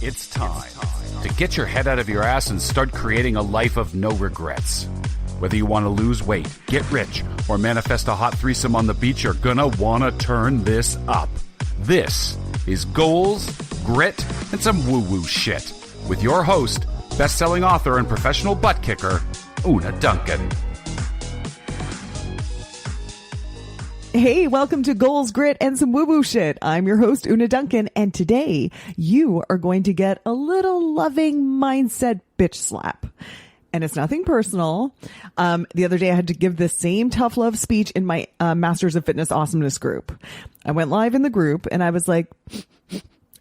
It's time to get your head out of your ass and start creating a life of no regrets. Whether you want to lose weight, get rich, or manifest a hot threesome on the beach, you're gonna want to turn this up. This is Goals, Grit, and some woo-woo shit with your host, best-selling author and professional butt kicker, Una Duncan. Hey, welcome to Goals, Grit, and some woo-woo shit. I'm your host, Una Duncan, and today you are going to get a little loving mindset bitch slap. And it's nothing personal. The other day I had to give the same tough love speech in my Masters of Fitness Awesomeness group. I went live in the group and I was like,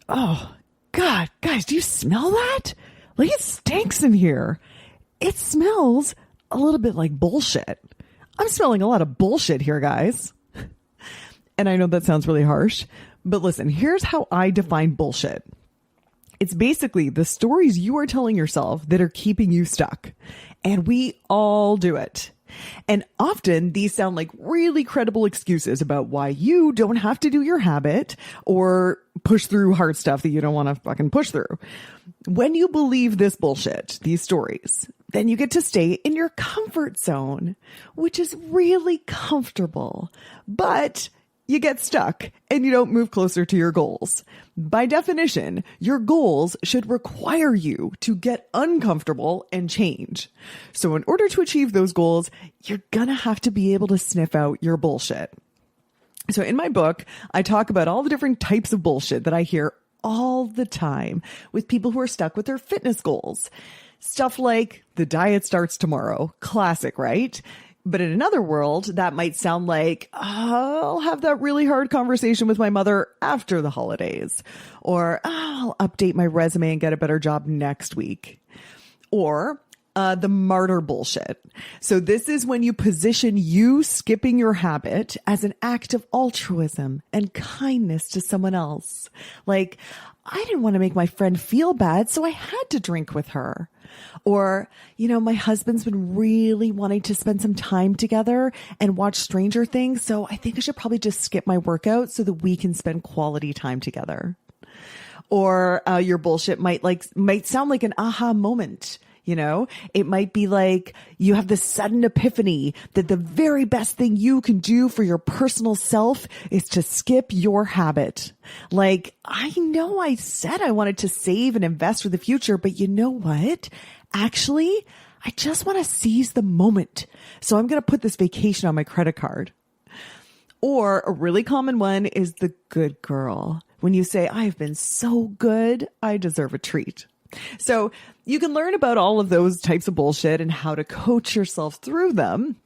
oh, God, guys, do you smell that? Like, it stinks in here. It smells a little bit like bullshit. I'm smelling a lot of bullshit here, guys. And I know that sounds really harsh, but listen, here's how I define bullshit. It's basically the stories you are telling yourself that are keeping you stuck. And we all do it. And often these sound like really credible excuses about why you don't have to do your habit or push through hard stuff that you don't want to fucking push through. When you believe this bullshit, these stories, then you get to stay in your comfort zone, which is really comfortable. But you get stuck and you don't move closer to your goals. By definition, your goals should require you to get uncomfortable and change. So in order to achieve those goals, you're gonna have to be able to sniff out your bullshit. So in my book, I talk about all the different types of bullshit that I hear all the time with people who are stuck with their fitness goals. Stuff like the diet starts tomorrow. Classic, right? But in another world, that might sound like, I'll have that really hard conversation with my mother after the holidays. Or I'll update my resume and get a better job next week. Or the martyr bullshit. So this is when you position you skipping your habit as an act of altruism and kindness to someone else. Like, I didn't want to make my friend feel bad, so I had to drink with her. Or, my husband's been really wanting to spend some time together and watch Stranger Things, so I think I should probably just skip my workout so that we can spend quality time together. Or your bullshit might sound like an aha moment. It might be like you have this sudden epiphany that the very best thing you can do for your personal self is to skip your habit. Like, I know I said I wanted to save and invest for the future, but you know what? Actually, I just want to seize the moment. So I'm going to put this vacation on my credit card. Or a really common one is the good girl. When you say, I've been so good, I deserve a treat. So you can learn about all of those types of bullshit and how to coach yourself through them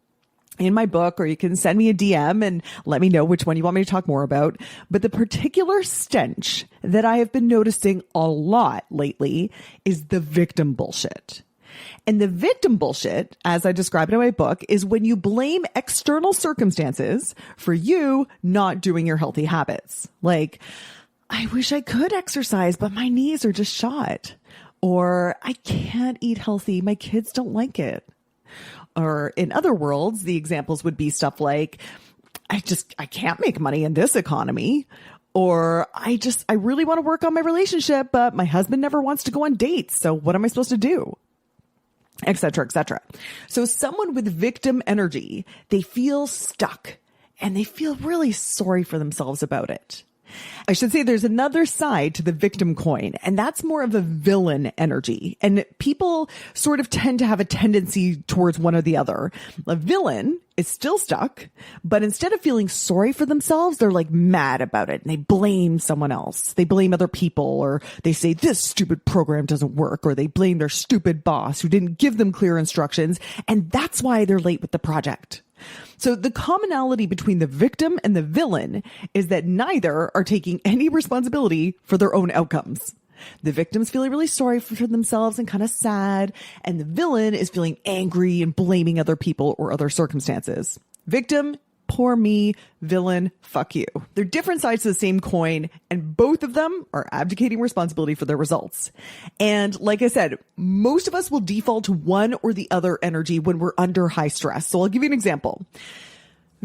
in my book, or you can send me a DM and let me know which one you want me to talk more about. But the particular stench that I have been noticing a lot lately is the victim bullshit. And the victim bullshit, as I described in my book, is when you blame external circumstances for you not doing your healthy habits. Like, I wish I could exercise, but my knees are just shot. Or I can't eat healthy. My kids don't like it. Or in other worlds, the examples would be stuff like, I can't make money in this economy. Or I really want to work on my relationship, but my husband never wants to go on dates. So what am I supposed to do? Et cetera, et cetera. So someone with victim energy, they feel stuck and they feel really sorry for themselves about it. I should say there's another side to the victim coin, and that's more of a villain energy. And people sort of tend to have a tendency towards one or the other. A villain is still stuck, but instead of feeling sorry for themselves, they're like mad about it and they blame someone else. They blame other people, or they say this stupid program doesn't work, or they blame their stupid boss who didn't give them clear instructions. And that's why they're late with the project. So the commonality between the victim and the villain is that neither are taking any responsibility for their own outcomes. The victim's feeling really sorry for themselves and kind of sad, and the villain is feeling angry and blaming other people or other circumstances. Victim, poor me. Villain, fuck you. They're different sides to the same coin, and both of them are abdicating responsibility for their results. And like I said, most of us will default to one or the other energy when we're under high stress. So I'll give you an example.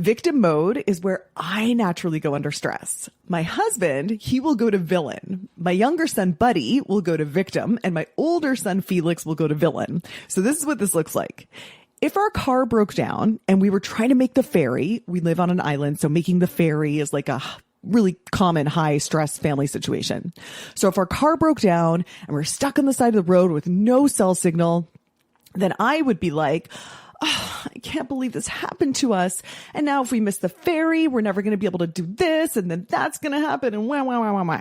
Victim mode is where I naturally go under stress. My husband, he will go to villain. My younger son, Buddy, will go to victim, and my older son, Felix, will go to villain. So this is what this looks like. If our car broke down and we were trying to make the ferry, we live on an island, so making the ferry is like a really common high stress family situation. So if our car broke down and we're stuck on the side of the road with no cell signal, then I would be like, oh, I can't believe this happened to us. And now if we miss the ferry, we're never going to be able to do this. And then that's going to happen. And wah.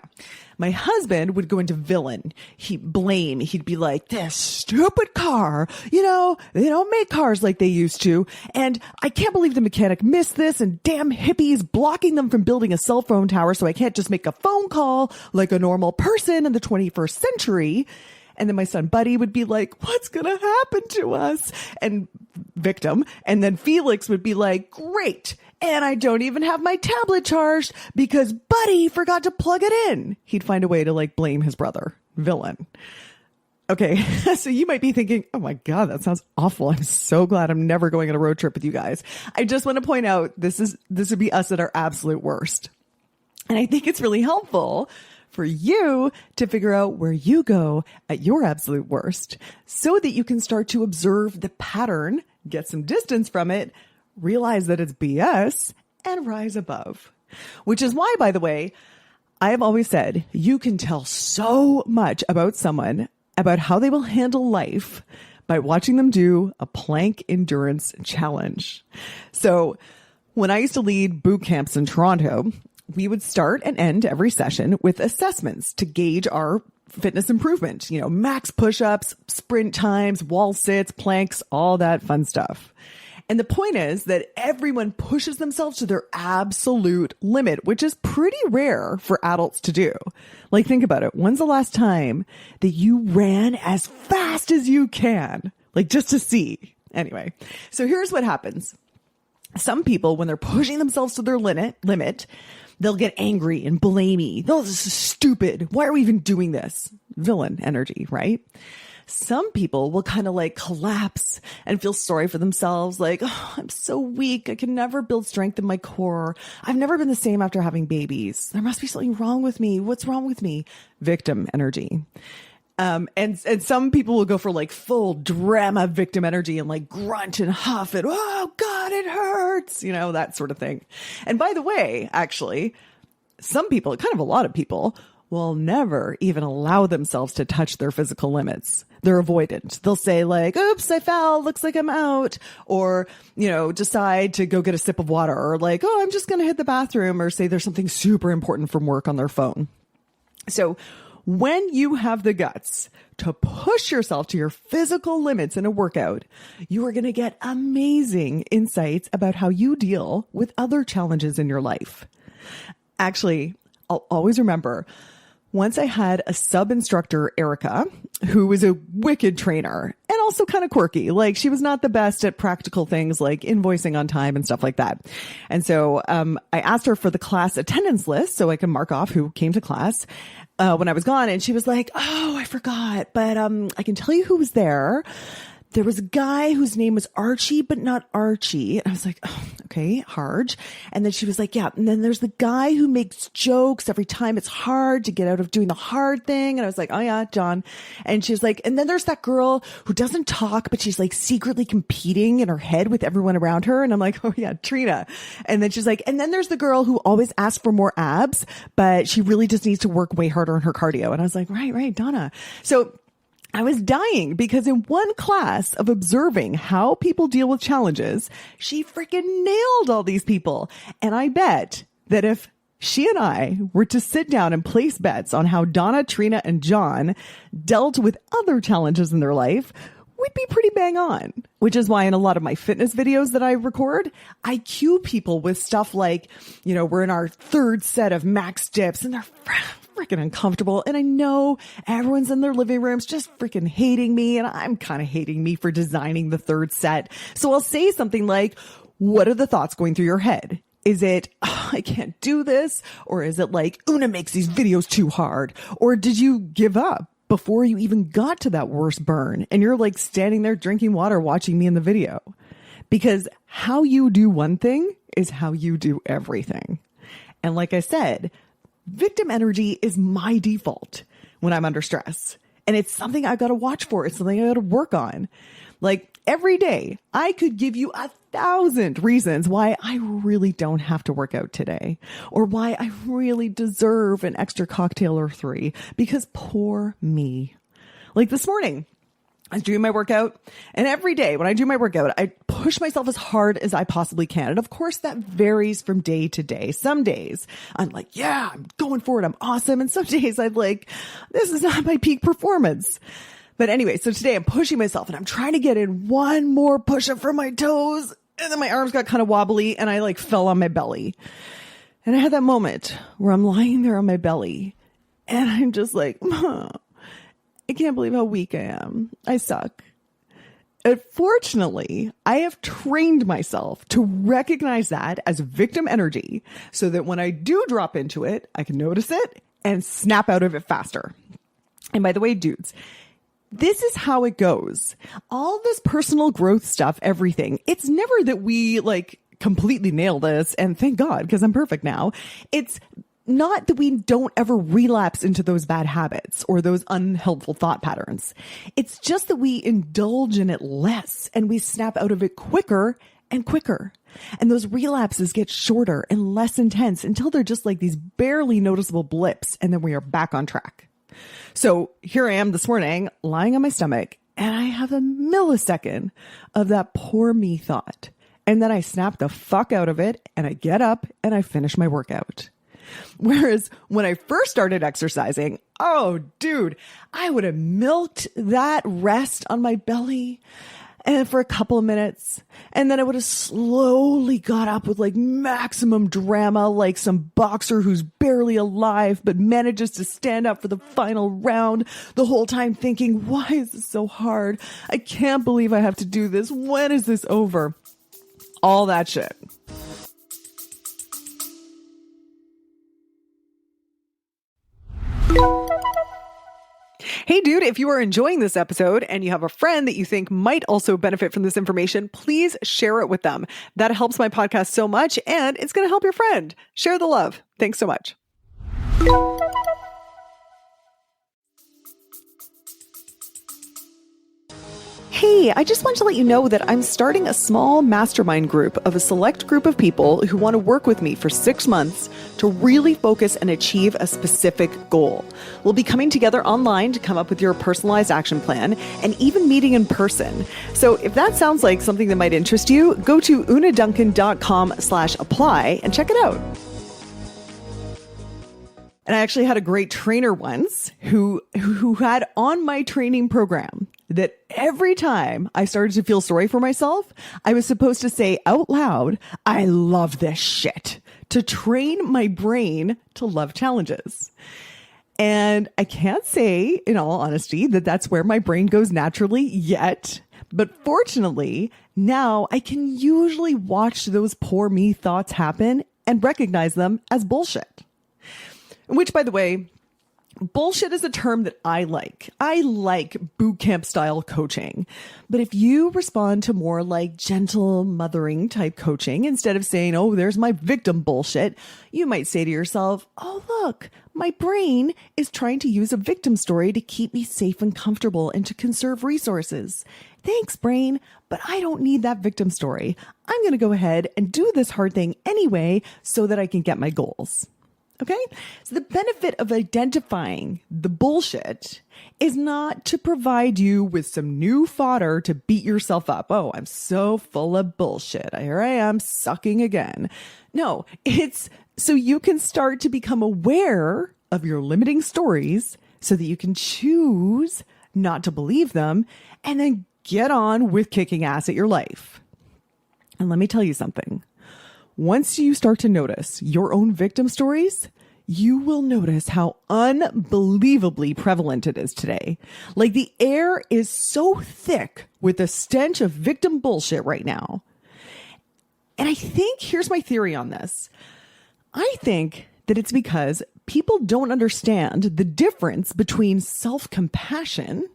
My husband would go into villain. He'd blame. He'd be like, this stupid car, they don't make cars like they used to. And I can't believe the mechanic missed this, and damn hippies blocking them from building a cell phone tower. So I can't just make a phone call like a normal person in the 21st century. And then my son Buddy would be like, what's going to happen to us? And victim. And then Felix would be like, great. And I don't even have my tablet charged because Buddy forgot to plug it in. He'd find a way to like blame his brother. Villain. Okay. So you might be thinking, oh my God, that sounds awful. I'm so glad I'm never going on a road trip with you guys. I just want to point out this would be us at our absolute worst. And I think it's really helpful for you to figure out where you go at your absolute worst so that you can start to observe the pattern, get some distance from it, realize that it's BS, and rise above. Which is why, by the way, I have always said you can tell so much about someone, about how they will handle life, by watching them do a plank endurance challenge. So when I used to lead boot camps in Toronto, we would start and end every session with assessments to gauge our fitness improvement, max push-ups, sprint times, wall sits, planks, all that fun stuff. And the point is that everyone pushes themselves to their absolute limit, which is pretty rare for adults to do. Like, think about it. When's the last time that you ran as fast as you can? Like, just to see. Anyway, so here's what happens. Some people, when they're pushing themselves to their limit, they'll get angry and blamey. Oh, this is stupid. Why are we even doing this? Villain energy, right? Some people will kind of like collapse and feel sorry for themselves. Like, oh, I'm so weak. I can never build strength in my core. I've never been the same after having babies. There must be something wrong with me. What's wrong with me? Victim energy. And some people will go for like full drama victim energy and like grunt and huff and, oh God, it hurts, that sort of thing. And by the way, actually, some people, kind of a lot of people, will never even allow themselves to touch their physical limits. They're avoidant. They'll say like, oops, I fell. Looks like I'm out. Or, decide to go get a sip of water, or like, oh, I'm just going to hit the bathroom, or say there's something super important from work on their phone. So when you have the guts to push yourself to your physical limits in a workout, you are going to get amazing insights about how you deal with other challenges in your life. Actually, I'll always remember once I had a sub-instructor, Erica, who was a wicked trainer and also kind of quirky. Like, she was not the best at practical things like invoicing on time and stuff like that. And so I asked her for the class attendance list so I can mark off who came to class when I was gone. And she was like, oh, I forgot, but I can tell you who was there. There was a guy whose name was Archie, but not Archie. And I was like, oh, okay, Harge. And then she was like, yeah. And then there's the guy who makes jokes every time it's hard to get out of doing the hard thing. And I was like, oh yeah, John. And she was like, and then there's that girl who doesn't talk, but she's like secretly competing in her head with everyone around her. And I'm like, oh yeah, Trina. And then she's like, and then there's the girl who always asks for more abs, but she really just needs to work way harder on her cardio. And I was like, right, Donna. So I was dying because in one class of observing how people deal with challenges, she freaking nailed all these people. And I bet that if she and I were to sit down and place bets on how Donna, Trina, and John dealt with other challenges in their life, we'd be pretty bang on. Which is why in a lot of my fitness videos that I record, I cue people with stuff like, we're in our third set of max dips and they're freaking uncomfortable. And I know everyone's in their living rooms just freaking hating me. And I'm kind of hating me for designing the third set. So I'll say something like, what are the thoughts going through your head? Is it, oh, I can't do this? Or is it like, Una makes these videos too hard? Or did you give up before you even got to that worst burn? And you're like standing there drinking water, watching me in the video. Because how you do one thing is how you do everything. And like I said, victim energy is my default when I'm under stress. And it's something I got to watch for. It's something I got to work on. Like every day, I could give you 1,000 reasons why I really don't have to work out today, or why I really deserve an extra cocktail or 3, because poor me. Like this morning, I was doing my workout, and every day when I do my workout, I push myself as hard as I possibly can. And of course, that varies from day to day. Some days I'm like, yeah, I'm going for it. I'm awesome. And some days I'm like, this is not my peak performance. But anyway, so today I'm pushing myself and I'm trying to get in one more push up from my toes. And then my arms got kind of wobbly and I like fell on my belly. And I had that moment where I'm lying there on my belly and I'm just like, I can't believe how weak I am. I suck. Fortunately, I have trained myself to recognize that as victim energy so that when I do drop into it, I can notice it and snap out of it faster. And by the way, dudes, this is how it goes. All this personal growth stuff, everything. It's never that we like completely nail this and thank God because I'm perfect now. It's not that we don't ever relapse into those bad habits or those unhelpful thought patterns. It's just that we indulge in it less and we snap out of it quicker and quicker. And those relapses get shorter and less intense until they're just like these barely noticeable blips. And then we are back on track. So here I am this morning lying on my stomach and I have a millisecond of that poor me thought. And then I snap the fuck out of it and I get up and I finish my workout. Whereas when I first started exercising, oh, dude, I would have milked that rest on my belly and for a couple of minutes. And then I would have slowly got up with like maximum drama, like some boxer who's barely alive, but manages to stand up for the final round the whole time thinking, why is this so hard? I can't believe I have to do this. When is this over? All that shit. Hey dude, if you are enjoying this episode and you have a friend that you think might also benefit from this information, please share it with them. That helps my podcast so much and it's going to help your friend. Share the love. Thanks so much. Hey, I just want to let you know that I'm starting a small mastermind group of a select group of people who want to work with me for 6 months to really focus and achieve a specific goal. We'll be coming together online to come up with your personalized action plan and even meeting in person. So if that sounds like something that might interest you, go to unaduncan.com/apply and check it out. And I actually had a great trainer once who had on my training program that every time I started to feel sorry for myself, I was supposed to say out loud, I love this shit, to train my brain to love challenges. And I can't say, in all honesty, that that's where my brain goes naturally yet. But fortunately, now I can usually watch those poor me thoughts happen and recognize them as bullshit. Which, by the way, bullshit is a term that I like. I like boot camp style coaching. But if you respond to more like gentle mothering type coaching, instead of saying, oh, there's my victim bullshit, you might say to yourself, oh, look, my brain is trying to use a victim story to keep me safe and comfortable and to conserve resources. Thanks, brain, but I don't need that victim story. I'm going to go ahead and do this hard thing anyway so that I can get my goals. Okay, so the benefit of identifying the bullshit is not to provide you with some new fodder to beat yourself up. Oh, I'm so full of bullshit. Here I am sucking again. No, it's so you can start to become aware of your limiting stories so that you can choose not to believe them and then get on with kicking ass at your life. And let me tell you something. Once you start to notice your own victim stories, you will notice how unbelievably prevalent it is today. Like the air is so thick with the stench of victim bullshit right now. And I think, here's my theory on this. I think that it's because people don't understand the difference between self-compassion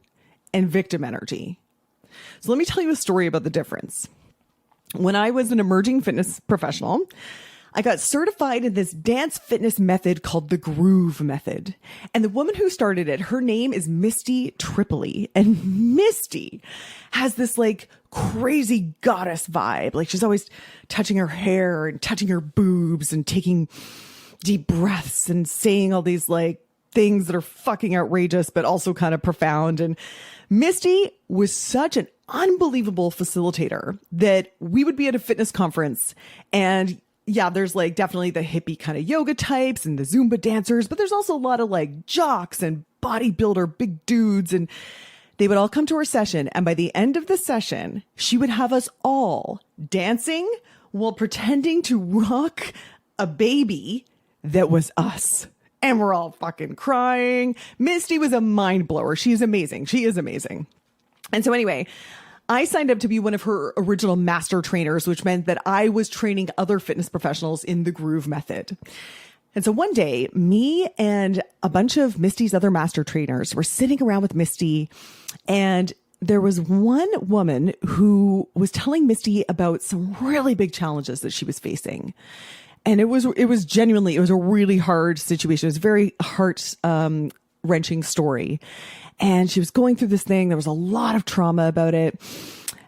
and victim energy. So let me tell you a story about the difference. When I was an emerging fitness professional, I got certified in this dance fitness method called the Groove Method. And the woman who started it, her name is Misty Tripoli. And Misty has this like crazy goddess vibe. Like she's always touching her hair and touching her boobs and taking deep breaths and saying all these like things that are fucking outrageous, but also kind of profound. And Misty was such an unbelievable facilitator that we would be at a fitness conference and yeah, there's like definitely the hippie kind of yoga types and the Zumba dancers, but there's also a lot of like jocks and bodybuilder big dudes. And they would all come to her session. And by the end of the session, she would have us all dancing while pretending to rock a baby that was us. And we're all fucking crying. Misty was a mind blower. She is amazing. She is amazing. And so anyway, I signed up to be one of her original master trainers, which meant that I was training other fitness professionals in the Groove Method. And so one day, me and a bunch of Misty's other master trainers were sitting around with Misty, and there was one woman who was telling Misty about some really big challenges that she was facing. And it was genuinely, it was a really hard situation. It was a very heart wrenching story. And she was going through this thing. There was a lot of trauma about it.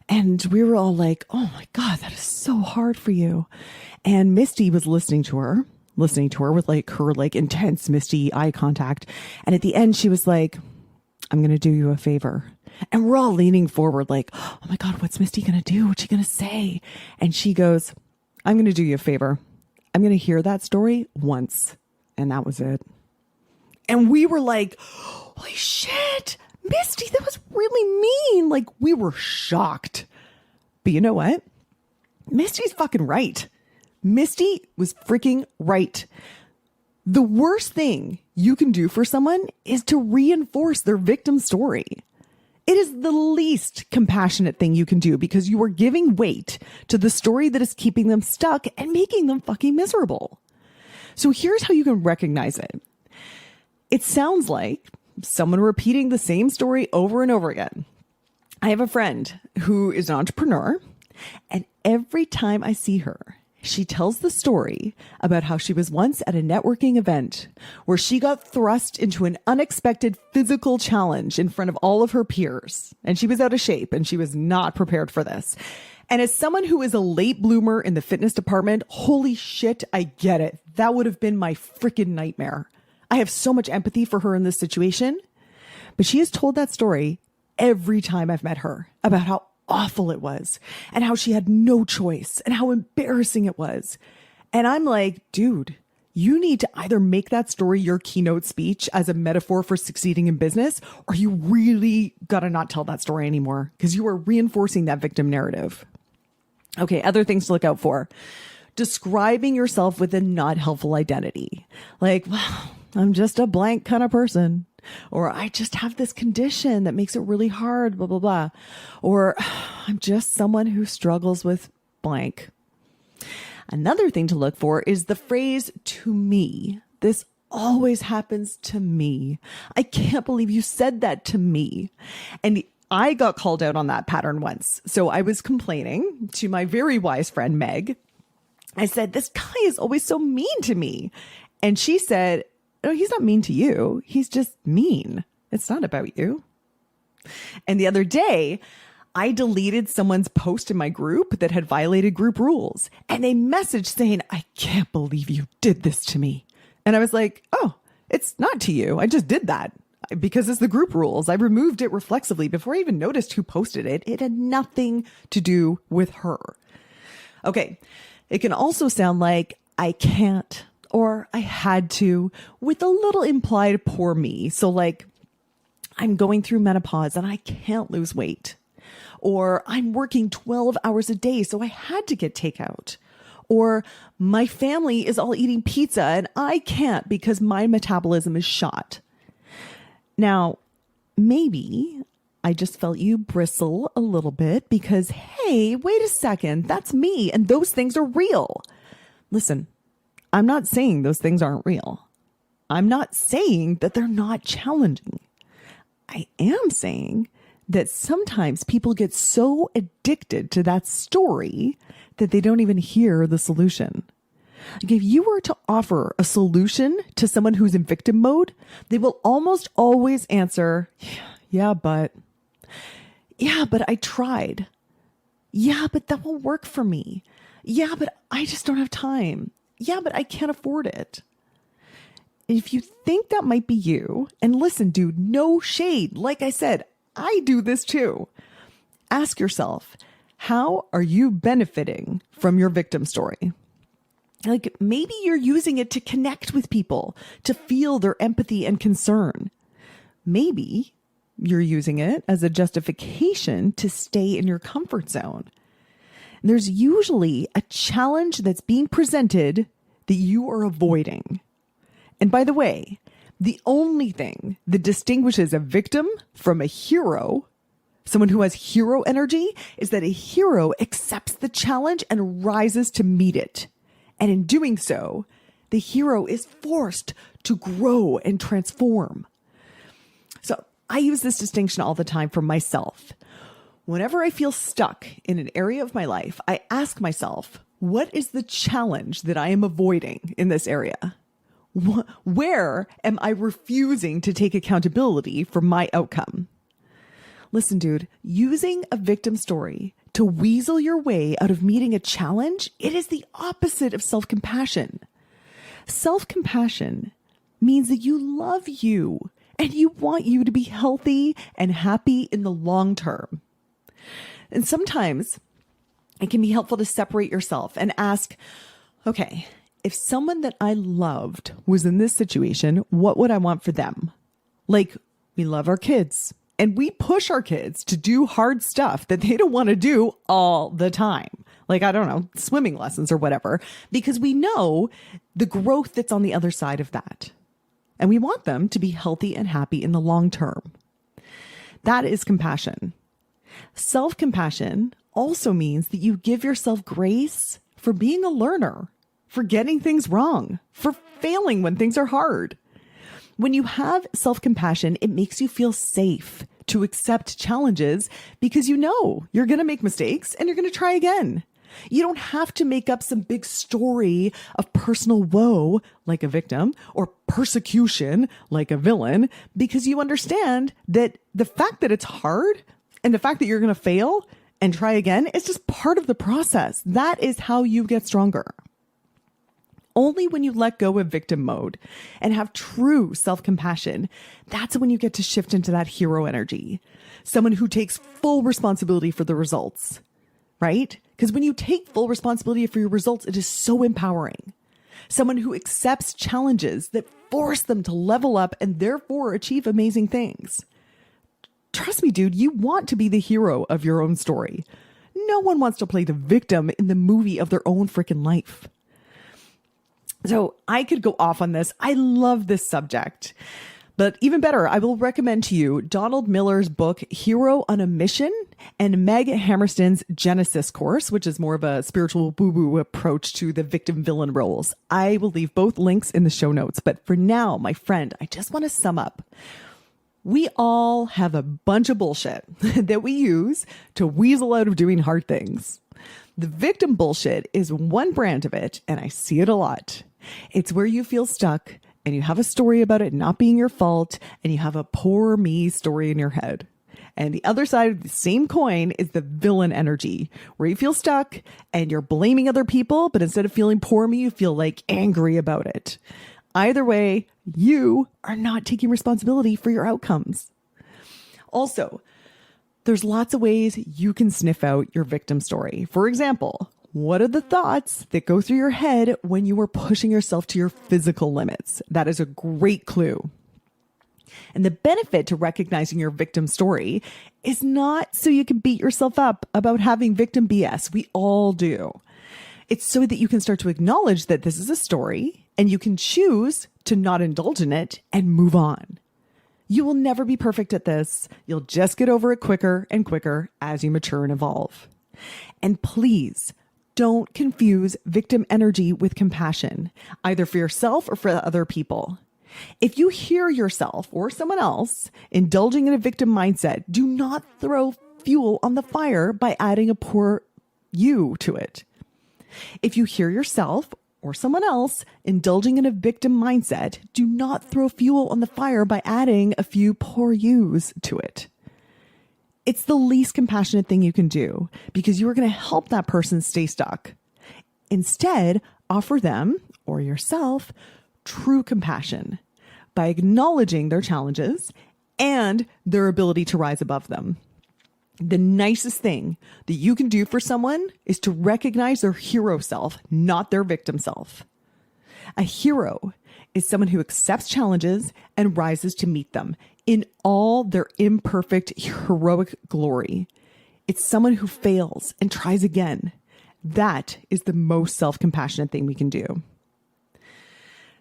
And we were all like, oh my God, that is so hard for you. And Misty was listening to her with like her like intense Misty eye contact. And at the end, she was like, I'm going to do you a favor. And we're all leaning forward like, oh my God, what's Misty going to do? What's she going to say? And she goes, I'm going to do you a favor. I'm going to hear that story once. And that was it. And we were like, holy shit, Misty, that was really mean. Like we were shocked. But you know what? Misty's fucking right. Misty was freaking right. The worst thing you can do for someone is to reinforce their victim story. It is the least compassionate thing you can do because you are giving weight to the story that is keeping them stuck and making them fucking miserable. So here's how you can recognize it. It sounds like someone repeating the same story over and over again. I have a friend who is an entrepreneur, and every time I see her, she tells the story about how she was once at a networking event where she got thrust into an unexpected physical challenge in front of all of her peers. And she was out of shape and she was not prepared for this. And as someone who is a late bloomer in the fitness department, holy shit, I get it. That would have been my freaking nightmare. I have so much empathy for her in this situation, but she has told that story every time I've met her about how awful it was and how she had no choice and how embarrassing it was. And I'm like, dude, you need to either make that story your keynote speech as a metaphor for succeeding in business, or you really got to not tell that story anymore because you are reinforcing that victim narrative. Okay, other things to look out for. Describing yourself with a not helpful identity. Like, well, I'm just a blank kind of person. Or I just have this condition that makes it really hard, blah, blah, blah. Or I'm just someone who struggles with blank. Another thing to look for is the phrase to me. This always happens to me. I can't believe you said that to me. And I got called out on that pattern once. So I was complaining to my very wise friend, Meg. I said, this guy is always so mean to me. And she said, no, he's not mean to you. He's just mean. It's not about you. And the other day, I deleted someone's post in my group that had violated group rules. And a message saying, I can't believe you did this to me. And I was like, oh, it's not to you. I just did that because it's the group rules. I removed it reflexively before I even noticed who posted it. It had nothing to do with her. Okay. It can also sound like I can't or I had to with a little implied poor me. So like I'm going through menopause and I can't lose weight. Or I'm working 12 hours a day, so I had to get takeout. Or my family is all eating pizza and I can't because my metabolism is shot. Now, maybe I just felt you bristle a little bit because, hey, wait a second, that's me and those things are real. Listen, I'm not saying those things aren't real. I'm not saying that they're not challenging. I am saying that sometimes people get so addicted to that story that they don't even hear the solution. Like if you were to offer a solution to someone who's in victim mode, they will almost always answer, yeah, but I tried. Yeah, but that won't work for me. Yeah, but I just don't have time. Yeah, but I can't afford it. If you think that might be you, and listen, dude, no shade. Like I said, I do this too. Ask yourself, how are you benefiting from your victim story? Like maybe you're using it to connect with people, to feel their empathy and concern. Maybe you're using it as a justification to stay in your comfort zone. And there's usually a challenge that's being presented that you are avoiding. And by the way, the only thing that distinguishes a victim from a hero, someone who has hero energy, is that a hero accepts the challenge and rises to meet it. And in doing so, the hero is forced to grow and transform. So I use this distinction all the time for myself. Whenever I feel stuck in an area of my life, I ask myself, what is the challenge that I am avoiding in this area? Where am I refusing to take accountability for my outcome? Listen, dude, using a victim story to weasel your way out of meeting a challenge, it is the opposite of self-compassion. Self-compassion means that you love you and you want you to be healthy and happy in the long term. And sometimes it can be helpful to separate yourself and ask, okay, if someone that I loved was in this situation, what would I want for them? Like, we love our kids and we push our kids to do hard stuff that they don't want to do all the time. Like, I don't know, swimming lessons or whatever, because we know the growth that's on the other side of that. And we want them to be healthy and happy in the long term. That is compassion. Self-compassion also means that you give yourself grace for being a learner, for getting things wrong, for failing when things are hard. When you have self-compassion, it makes you feel safe to accept challenges because you know you're going to make mistakes and you're going to try again. You don't have to make up some big story of personal woe like a victim or persecution like a villain, because you understand that the fact that it's hard and the fact that you're going to fail and try again is just part of the process. That is how you get stronger. Only when you let go of victim mode and have true self-compassion, that's when you get to shift into that hero energy. Someone who takes full responsibility for the results, right? Because when you take full responsibility for your results, it is so empowering. Someone who accepts challenges that force them to level up and therefore achieve amazing things. Trust me, dude, you want to be the hero of your own story. No one wants to play the victim in the movie of their own freaking life. So I could go off on this. I love this subject. But even better, I will recommend to you Donald Miller's book, Hero on a Mission, and Meg Hammerstein's Genesis course, which is more of a spiritual woo-woo approach to the victim-villain roles. I will leave both links in the show notes. But for now, my friend, I just want to sum up. We all have a bunch of bullshit that we use to weasel out of doing hard things. The victim bullshit is one brand of it, and I see it a lot. It's where you feel stuck and you have a story about it not being your fault, and you have a poor me story in your head. And the other side of the same coin is the villain energy, where you feel stuck and you're blaming other people, but instead of feeling poor me, you feel like angry about it. Either way, you are not taking responsibility for your outcomes. Also, there's lots of ways you can sniff out your victim story. For example, what are the thoughts that go through your head when you are pushing yourself to your physical limits? That is a great clue. And the benefit to recognizing your victim story is not so you can beat yourself up about having victim BS. We all do. It's so that you can start to acknowledge that this is a story and you can choose to not indulge in it and move on. You will never be perfect at this. You'll just get over it quicker and quicker as you mature and evolve. And please don't confuse victim energy with compassion, either for yourself or for other people. If you hear yourself or someone else indulging in a victim mindset, do not throw fuel on the fire by adding a poor you to it. If you hear yourself or someone else indulging in a victim mindset, do not throw fuel on the fire by adding a few poor yous to it. It's the least compassionate thing you can do because you are going to help that person stay stuck. Instead, offer them or yourself true compassion by acknowledging their challenges and their ability to rise above them. The nicest thing that you can do for someone is to recognize their hero self, not their victim self. A hero is someone who accepts challenges and rises to meet them in all their imperfect, heroic glory. It's someone who fails and tries again. That is the most self-compassionate thing we can do.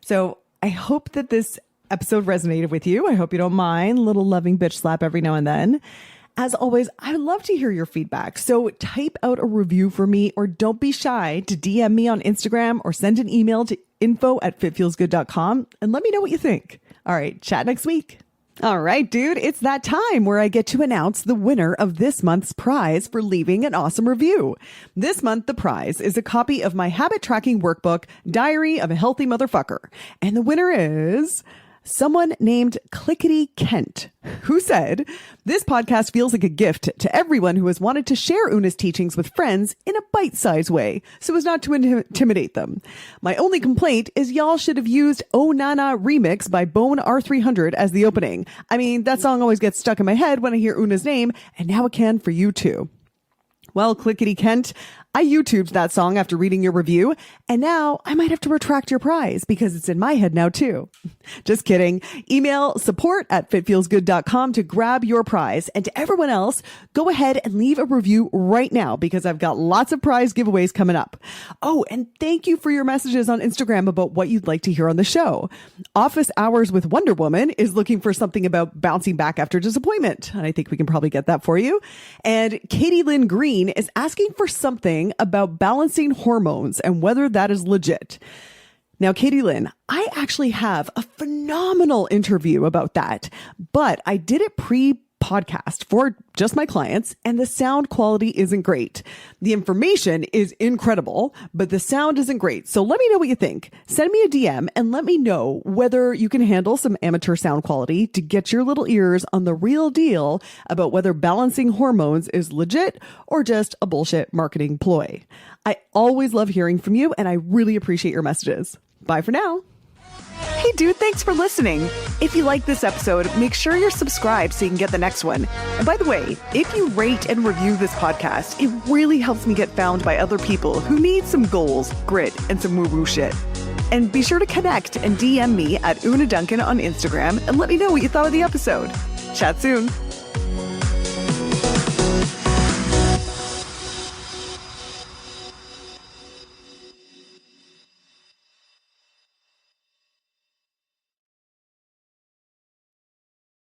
So I hope that this episode resonated with you. I hope you don't mind a little loving bitch slap every now and then. As always, I would love to hear your feedback. So type out a review for me, or don't be shy to DM me on Instagram or send an email to info@fitfeelsgood.com and let me know what you think. All right, chat next week. All right, dude, it's that time where I get to announce the winner of this month's prize for leaving an awesome review. This month, the prize is a copy of my habit tracking workbook, Diary of a Healthy Motherfucker. And the winner is someone named Clickety Kent, who said, "This podcast feels like a gift to everyone who has wanted to share Una's teachings with friends in a bite-sized way so as not to intimidate them. My only complaint is y'all should have used Oh Nana Remix by Bone R300 as the opening. I mean, that song always gets stuck in my head when I hear Una's name, and now it can for you too." Well, Clickety Kent, I YouTubed that song after reading your review, and now I might have to retract your prize because it's in my head now too. Just kidding. Email support@fitfeelsgood.com to grab your prize. And to everyone else, go ahead and leave a review right now because I've got lots of prize giveaways coming up. Oh, and thank you for your messages on Instagram about what you'd like to hear on the show. Office Hours with Wonder Woman is looking for something about bouncing back after disappointment, and I think we can probably get that for you. And Katie Lynn Green is asking for something about balancing hormones and whether that is legit. Now, Katie Lynn, I actually have a phenomenal interview about that, but I did it pre-podcast for just my clients, and the sound quality isn't great. The information is incredible, but the sound isn't great. So let me know what you think. Send me a DM and let me know whether you can handle some amateur sound quality to get your little ears on the real deal about whether balancing hormones is legit or just a bullshit marketing ploy. I always love hearing from you, and I really appreciate your messages. Bye for now. Hey dude, thanks for listening. If you like this episode, make sure you're subscribed so you can get the next one. And by the way, if you rate and review this podcast, it really helps me get found by other people who need some goals, grit, and some woo-woo shit. And be sure to connect and DM me at Una Duncan on Instagram and let me know what you thought of the episode. Chat soon.